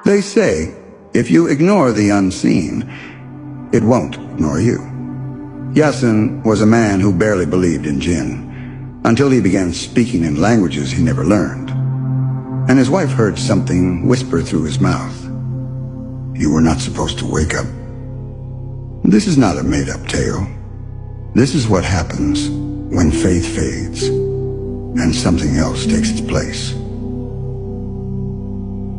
They say, if you ignore the unseen, it won't ignore you. Yassin was a man who barely believed in jinn, until he began speaking in languages he never learned. And his wife heard something whisper through his mouth. You were not supposed to wake up. This is not a made-up tale. This is what happens when faith fades and something else takes its place.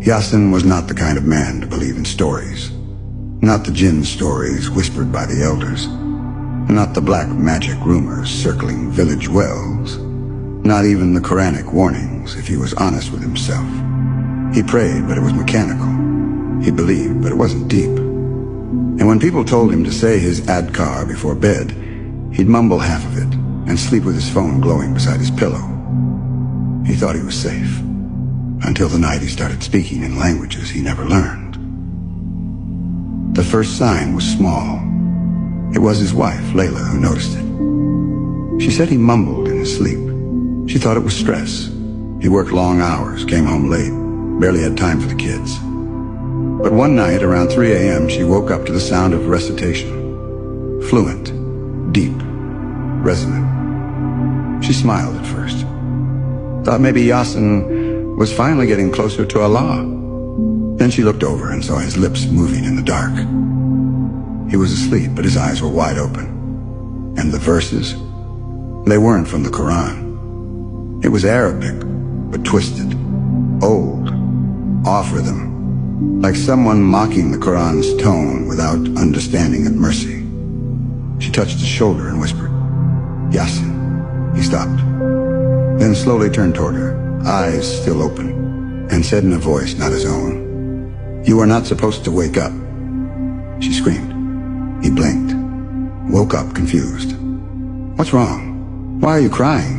Yassin was not the kind of man to believe in stories. Not the jinn stories whispered by the elders. Not the black magic rumors circling village wells. Not even the Quranic warnings, if he was honest with himself. He prayed, but it was mechanical. He believed, but it wasn't deep. And when people told him to say his adkar before bed, he'd mumble half of it and sleep with his phone glowing beside his pillow. He thought he was safe, until the night he started speaking in languages he never learned. The first sign was small. It was his wife, Layla, who noticed it. She said he mumbled in his sleep. She thought it was stress. He worked long hours, came home late, barely had time for the kids. But one night, around 3 a.m., she woke up to the sound of recitation. Fluent, deep, resonant. She smiled at first. Thought maybe Yassin was finally getting closer to Allah. Then she looked over and saw his lips moving in the dark. He was asleep, but his eyes were wide open. And the verses? They weren't from the Quran. It was Arabic, but twisted, old, off rhythm, like someone mocking the Quran's tone without understanding its mercy. She touched his shoulder and whispered, Yassin. He stopped, then slowly turned toward her, eyes still open, and said in a voice not his own, You are not supposed to wake up. She screamed. He blinked, woke up confused. What's wrong? Why are you crying?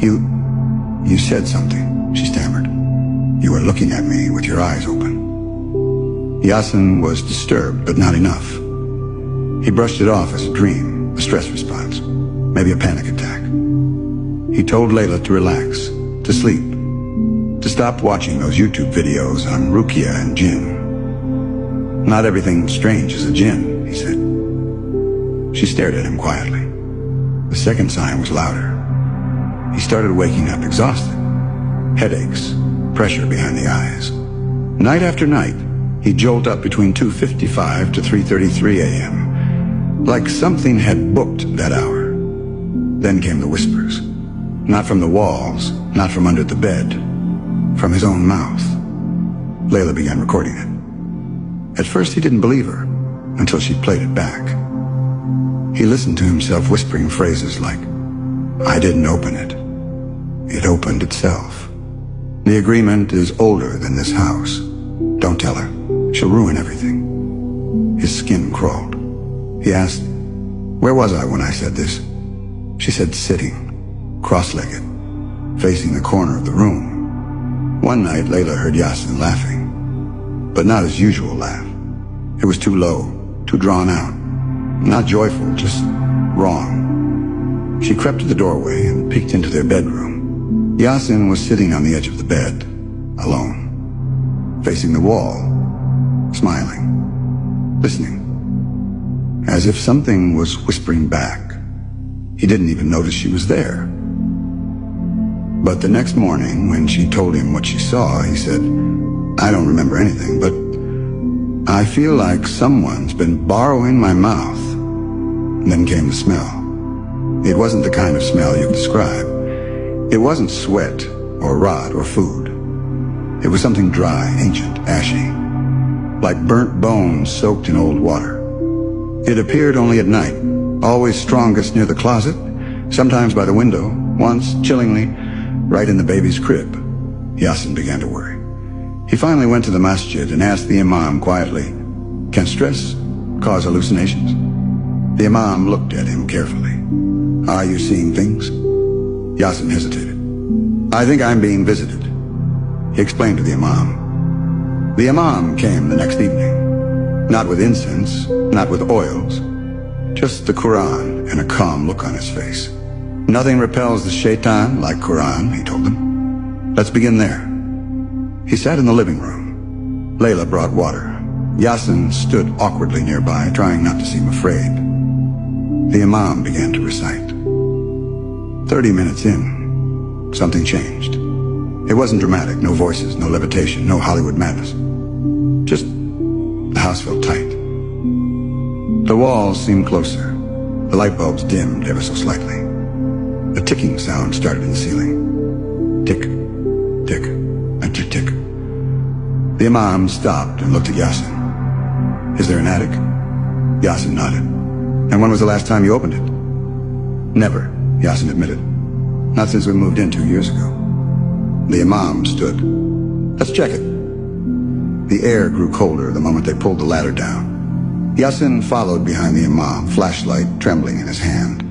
You said something, she stammered. You were looking at me with your eyes open. Yassin was disturbed, but not enough. He brushed it off as a dream, a stress response, maybe a panic attack. He told Layla to relax, to sleep, to stop watching those YouTube videos on Ruqya and jinn. Not everything strange is a jinn, he said. She stared at him quietly. The second sign was louder. He started waking up exhausted. Headaches, pressure behind the eyes. Night after night, he'd jolt up between 2:55 to 3:33 a.m. Like something had booked that hour. Then came the whispers. Not from the walls, not from under the bed. From his own mouth. Layla began recording it. At first he didn't believe her, until she played it back. He listened to himself whispering phrases like, I didn't open it. It opened itself. The agreement is older than this house. Don't tell her. She'll ruin everything. His skin crawled. He asked, Where was I when I said this? She said sitting, cross-legged, facing the corner of the room. One night, Layla heard Yassin laughing, but not his usual laugh. It was too low, too drawn out. Not joyful, just wrong. She crept to the doorway and peeked into their bedroom. Yassin was sitting on the edge of the bed, alone, facing the wall, smiling, listening, as if something was whispering back. He didn't even notice she was there. But the next morning, when she told him what she saw, he said, I don't remember anything, but I feel like someone's been borrowing my mouth. And then came the smell. It wasn't the kind of smell you describe. It wasn't sweat or rot or food. It was something dry, ancient, ashy, like burnt bones soaked in old water. It appeared only at night, always strongest near the closet, sometimes by the window, once, chillingly, right in the baby's crib. Yassin began to worry. He finally went to the masjid and asked the imam quietly, Can stress cause hallucinations? The imam looked at him carefully. Are you seeing things? Yassin hesitated. I think I'm being visited. He explained to the imam. The imam came the next evening. Not with incense, not with oils. Just the Quran and a calm look on his face. Nothing repels the shaitan like Quran, he told them. Let's begin there. He sat in the living room. Layla brought water. Yassin stood awkwardly nearby, trying not to seem afraid. The imam began to recite. 30 minutes in, something changed. It wasn't dramatic, no voices, no levitation, no Hollywood madness. Just the house felt tight. The walls seemed closer. The light bulbs dimmed ever so slightly. A ticking sound started in the ceiling. Tick, tick, and tick, tick. The imam stopped and looked at Yassin. "Is there an attic?" Yassin nodded. "And when was the last time you opened it?" "Never," Yassin admitted. "Not since we moved in 2 years ago." The imam stood. "Let's check it." The air grew colder the moment they pulled the ladder down. Yassin followed behind the imam, flashlight trembling in his hand.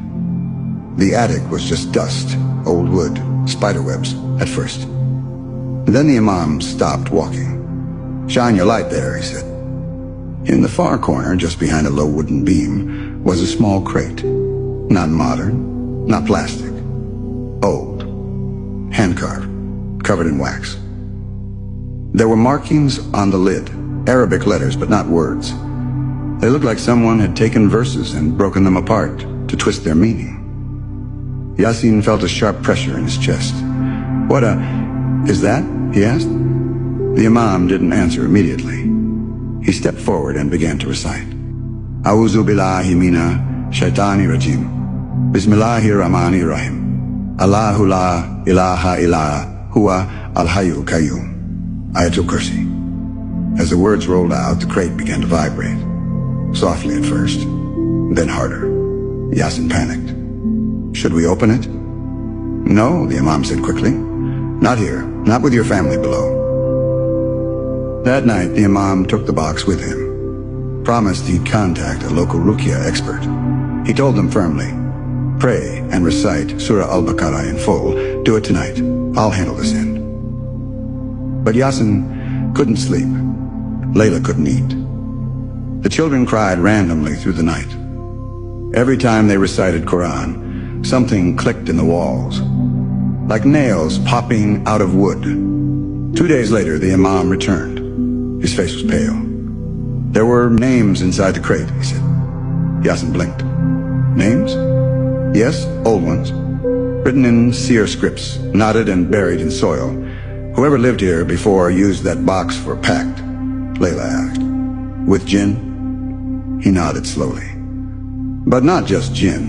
The attic was just dust, old wood, spiderwebs at first. Then the imam stopped walking. "Shine your light there," he said. In the far corner, just behind a low wooden beam, was a small crate. Not modern, not plastic. Old. Hand-carved, covered in wax. There were markings on the lid, Arabic letters, but not words. They looked like someone had taken verses and broken them apart to twist their meaning. Yassin felt a sharp pressure in his chest. Is that?" he asked. The imam didn't answer immediately. He stepped forward and began to recite. "A'udhu billahi mina shaitani rajim. Bismillahir rahmanir rahim. Allahu la ilaha illa huwa al-hayyul qayyum. Ayatul Kursi." As the words rolled out, the crate began to vibrate. Softly at first, then harder. Yassin panicked. "Should we open it?" "No," the imam said quickly. "Not here. Not with your family below." That night, the imam took the box with him. Promised he'd contact a local ruqya expert. He told them firmly, "Pray and recite Surah Al-Baqarah in full. Do it tonight. I'll handle this end." But Yassin couldn't sleep. Layla couldn't eat. The children cried randomly through the night. Every time they recited Quran, something clicked in the walls, like nails popping out of wood. 2 days later, the imam returned. His face was pale. "There were names inside the crate," he said. Yassin blinked. "Names?" "Yes, old ones. Written in seer scripts, knotted and buried in soil. Whoever lived here before used that box for a pact," Layla asked. "With jinn?" He nodded slowly. "But not just jinn.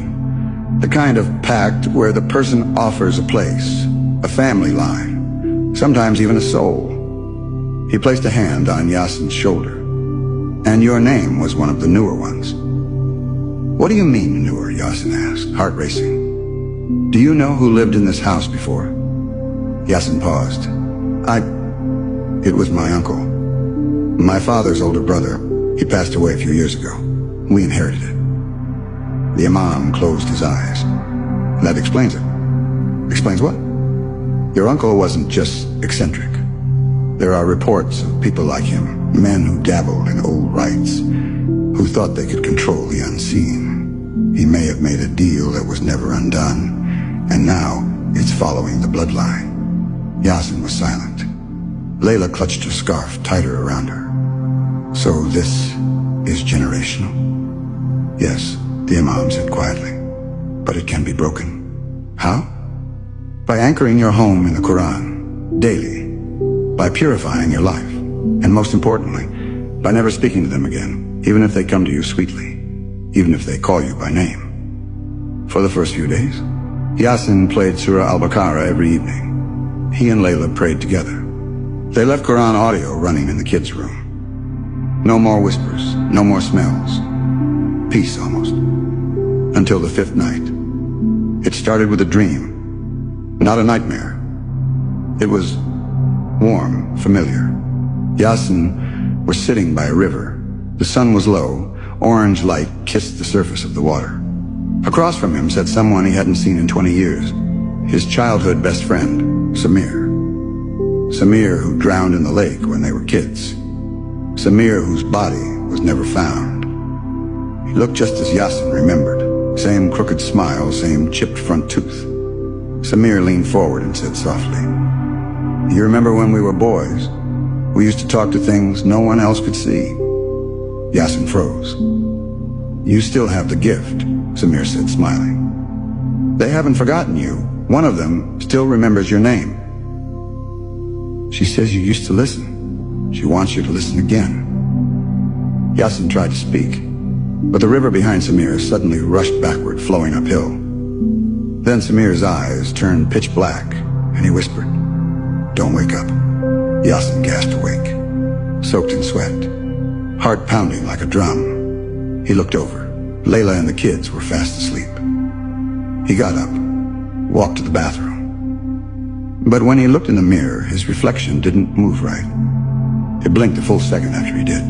The kind of pact where the person offers a place, a family line, sometimes even a soul." He placed a hand on Yassin's shoulder. "And your name was one of the newer ones." "What do you mean newer?" Yassin asked, heart racing. "Do you know who lived in this house before?" Yassin paused. It was my uncle. My father's older brother. He passed away a few years ago. We inherited it." The imam closed his eyes. "That explains it." "Explains what?" "Your uncle wasn't just eccentric. There are reports of people like him, men who dabbled in old rites, who thought they could control the unseen. He may have made a deal that was never undone, and now it's following the bloodline." Yassin was silent. Layla clutched her scarf tighter around her. "So this is generational?" "Yes," the imam said quietly. "But it can be broken." "How?" "By anchoring your home in the Quran, daily. By purifying your life. And most importantly, by never speaking to them again, even if they come to you sweetly, even if they call you by name." For the first few days, Yassin played Surah Al-Baqarah every evening. He and Layla prayed together. They left Quran audio running in the kids' room. No more whispers, no more smells. Peace almost. Until the 5th night. It started with a dream, not a nightmare. It was warm, familiar. Yassin was sitting by a river. The sun was low. Orange light kissed the surface of the water. Across from him sat someone he hadn't seen in 20 years. His childhood best friend, Samir. Samir, who drowned in the lake when they were kids. Samir, whose body was never found. He looked just as Yassin remembered. Same crooked smile, same chipped front tooth. Samir leaned forward and said softly, "You remember when we were boys?" We used to talk to things no one else could see. Yassin froze. You still have the gift, Samir said, smiling. They haven't forgotten you. One of them still remembers your name. She says you used to listen. She wants you to listen again. Yassin tried to speak, but the river behind Samir suddenly rushed backward, flowing uphill. Then Samir's eyes turned pitch black, and he whispered, "Don't wake up." Yassin gasped awake, soaked in sweat, heart pounding like a drum. He looked over. Layla and the kids were fast asleep. He got up, walked to the bathroom. But when he looked in the mirror, his reflection didn't move right. It blinked a full second after he did,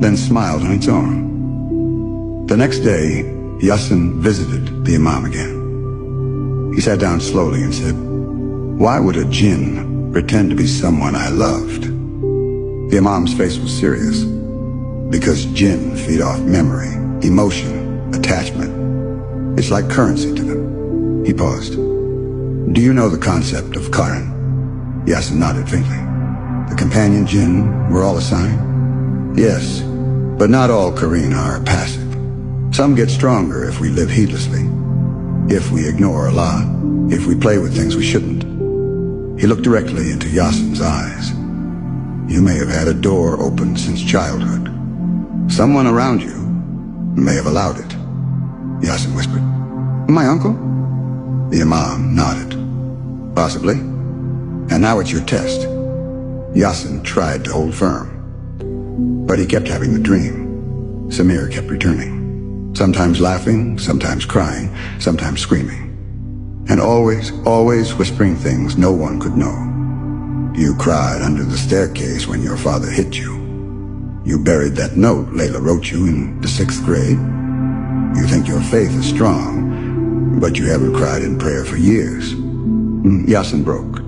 then smiled on its own. The next day, Yassin visited the Imam again. He sat down slowly and said, "Why would a jinn pretend to be someone I loved?" The Imam's face was serious. Because jinn feed off memory, emotion, attachment. It's like currency to them. He paused. "Do you know the concept of Karan?" Yassin nodded faintly. "The companion jinn were all assigned?" "Yes, but not all Kareen are passive. Some get stronger if we live heedlessly, if we ignore Allah, if we play with things we shouldn't." He looked directly into Yassin's eyes. "You may have had a door open since childhood. Someone around you may have allowed it." Yassin whispered, "My uncle?" The Imam nodded. "Possibly. And now it's your test." Yassin tried to hold firm, but he kept having the dream. Samir kept returning, sometimes laughing, sometimes crying, sometimes screaming, and always whispering things no one could know. "You cried under the staircase when your father hit you. You buried that note Layla wrote you in the 6th grade. You think your faith is strong, but you haven't cried in prayer for years." Yassin broke.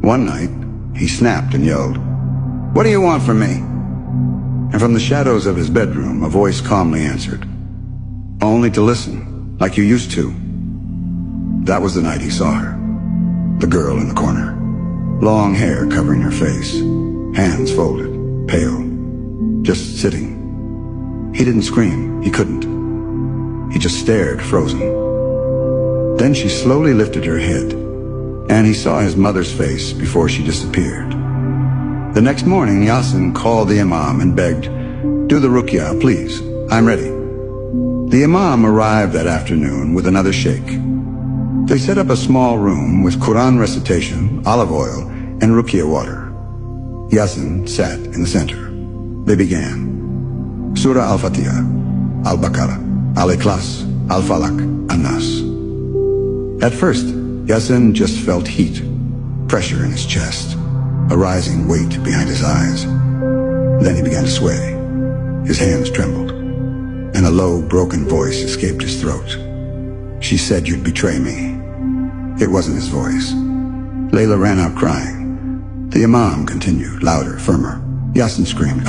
One night, he snapped and yelled, "What do you want from me?" And from the shadows of his bedroom, a voice calmly answered, "Only to listen, like you used to." That was the night he saw her, the girl in the corner, long hair covering her face, hands folded, pale, just sitting. He didn't scream, he couldn't. He just stared, frozen. Then she slowly lifted her head, and he saw his mother's face before she disappeared. The next morning, Yassin called the Imam and begged, "Do the ruqya, please. I'm ready." The Imam arrived that afternoon with another sheikh. They set up a small room with Quran recitation, olive oil, and ruqya water. Yassin sat in the center. They began. Surah Al-Fatiha, Al-Baqarah, Al-Ikhlas, Al-Falaq, An-Nas. At first, Yassin just felt heat, pressure in his chest, a rising weight behind his eyes. Then he began to sway. His hands trembled, and a low, broken voice escaped his throat. "She said you'd betray me." It wasn't his voice. Layla ran out crying. The Imam continued, louder, firmer. Yassin screamed.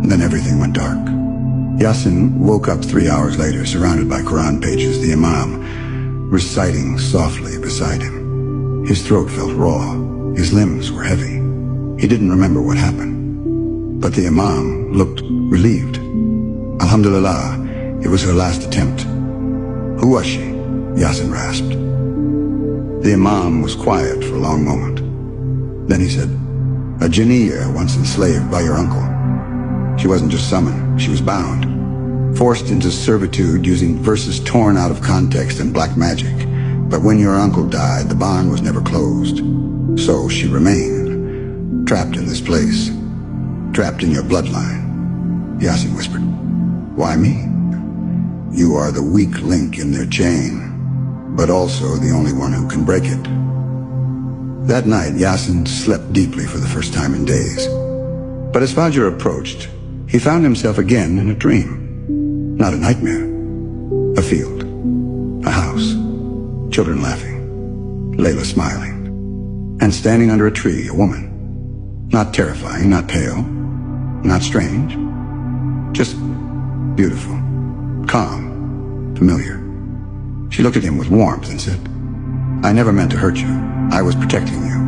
Then everything went dark. Yassin woke up 3 hours later, surrounded by Quran pages, the Imam reciting softly beside him. His throat felt raw. His limbs were heavy. He didn't remember what happened. But the Imam looked relieved. Alhamdulillah, it was her last attempt. "Who was she?" Yassin rasped. The Imam was quiet for a long moment. Then he said, "A Jinniya once enslaved by your uncle. She wasn't just summoned, she was bound, forced into servitude using verses torn out of context and black magic. But when your uncle died, the bond was never closed. So she remained, trapped in this place, trapped in your bloodline." Yassin whispered, "Why me? You are the weak link in their chain, but also the only one who can break it." That night, Yassin slept deeply for the first time in days. But as Fajr approached, he found himself again in a dream. Not a nightmare. A field. A house. Children laughing. Layla smiling. And standing under a tree, a woman. Not terrifying, not pale, not strange. Just beautiful. Calm. Familiar. She looked at him with warmth and said, "I never meant to hurt you. I was protecting you.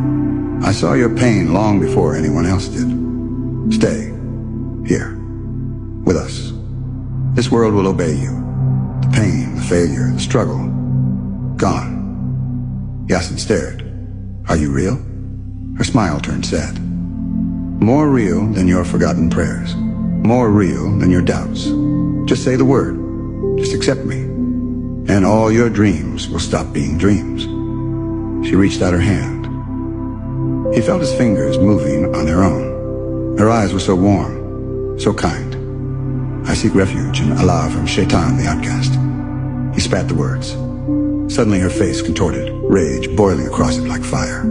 I saw your pain long before anyone else did. Stay. Here. With us. This world will obey you. The pain, the failure, the struggle. Gone. Yassin stared. Are you real? Her smile turned sad. More real than your forgotten prayers. More real than your doubts. Just say the word. Just accept me. And all your dreams will stop being dreams. She reached out her hand. He felt his fingers moving on their own. Her eyes were so warm, so kind. I seek refuge in Allah from Shaitan, the outcast. He spat the words. Suddenly her face contorted, rage boiling across it like fire.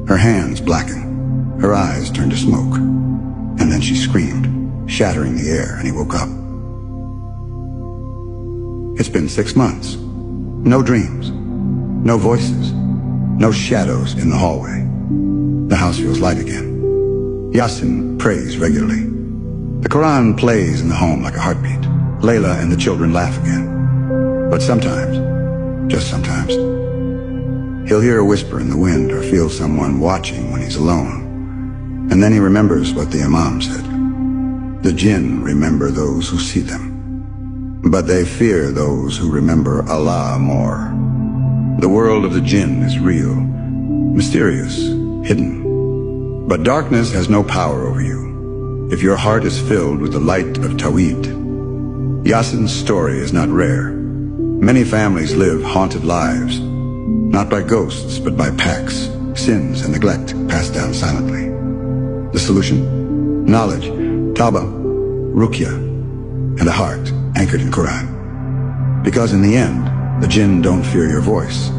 Her hands blackened. Her eyes turned to smoke. And then she screamed, shattering the air, and he woke up. It's been 6 months. No dreams. No voices. No shadows in the hallway. The house feels light again. Yassin prays regularly. The Quran plays in the home like a heartbeat. Layla and the children laugh again. But sometimes, just sometimes, he'll hear a whisper in the wind or feel someone watching when he's alone. And then he remembers what the Imam said. The jinn remember those who see them. But they fear those who remember Allah more. The world of the jinn is real, mysterious, hidden. But darkness has no power over you, if your heart is filled with the light of Tawhid. Yassin's story is not rare. Many families live haunted lives, not by ghosts, but by pacts, sins, and neglect passed down silently. The solution? Knowledge, Tawbah, Ruqya, and a heart anchored in Quran. Because in the end, the jinn don't fear your voice.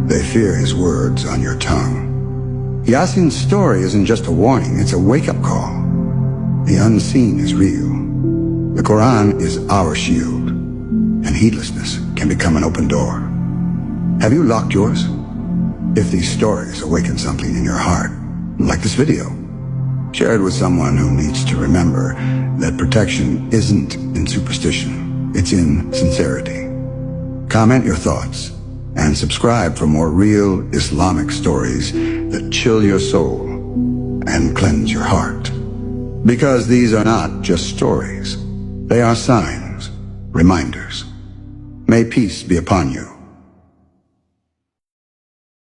They fear his words on your tongue. Yassin's story isn't just a warning, it's a wake-up call. The unseen is real. The Quran is our shield, and heedlessness can become an open door. Have you locked yours? If these stories awaken something in your heart, like this video, share it with someone who needs to remember that protection isn't in superstition, it's in sincerity. Comment your thoughts and subscribe for more real Islamic stories that chill your soul and cleanse your heart. Because these are not just stories. They are signs, reminders. May peace be upon you.